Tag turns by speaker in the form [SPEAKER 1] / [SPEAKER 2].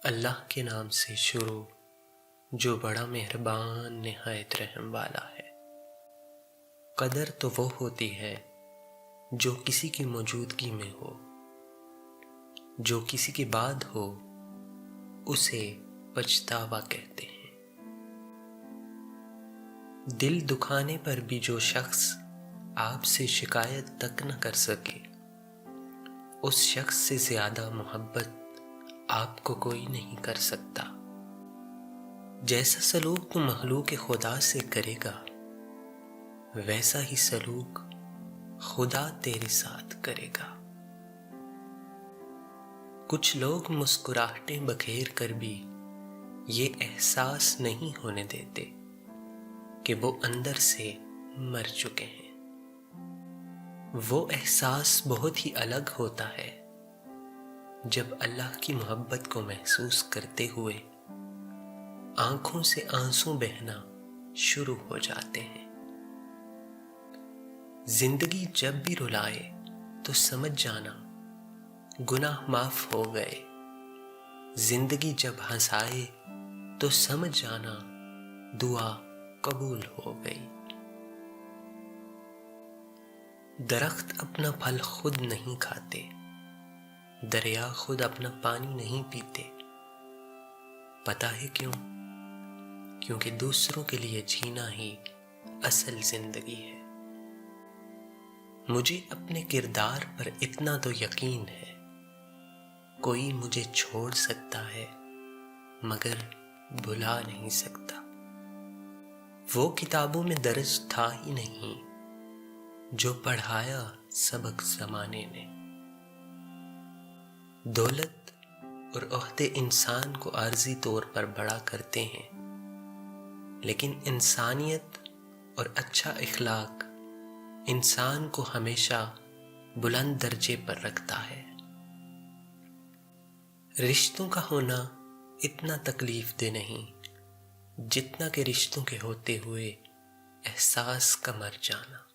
[SPEAKER 1] اللہ کے نام سے شروع جو بڑا مہربان نہایت رحم والا ہے۔ قدر تو وہ ہوتی ہے جو کسی کی موجودگی میں ہو، جو کسی کے بعد ہو اسے پچھتاوا کہتے ہیں۔ دل دکھانے پر بھی جو شخص آپ سے شکایت تک نہ کر سکے، اس شخص سے زیادہ محبت آپ کو کوئی نہیں کر سکتا۔ جیسا سلوک مخلوق خدا سے کرے گا ویسا ہی سلوک خدا تیرے ساتھ کرے گا۔ کچھ لوگ مسکراہٹیں بکھیر کر بھی یہ احساس نہیں ہونے دیتے کہ وہ اندر سے مر چکے ہیں۔ وہ احساس بہت ہی الگ ہوتا ہے جب اللہ کی محبت کو محسوس کرتے ہوئے آنکھوں سے آنسو بہنا شروع ہو جاتے ہیں۔ زندگی جب بھی رلائے تو سمجھ جانا گناہ معاف ہو گئے، زندگی جب ہنسائے تو سمجھ جانا دعا قبول ہو گئی۔ درخت اپنا پھل خود نہیں کھاتے، دریا خود اپنا پانی نہیں پیتے۔ پتہ ہے کیوں؟ کیونکہ دوسروں کے لیے جینا ہی اصل زندگی ہے۔ مجھے اپنے کردار پر اتنا تو یقین ہے، کوئی مجھے چھوڑ سکتا ہے مگر بھلا نہیں سکتا۔ وہ کتابوں میں درج تھا ہی نہیں جو پڑھایا سبق زمانے نے۔ دولت اور عہدے انسان کو عارضی طور پر بڑا کرتے ہیں، لیکن انسانیت اور اچھا اخلاق انسان کو ہمیشہ بلند درجے پر رکھتا ہے۔ رشتوں کا ہونا اتنا تکلیف دہ نہیں جتنا کہ رشتوں کے ہوتے ہوئے احساس کا مر جانا۔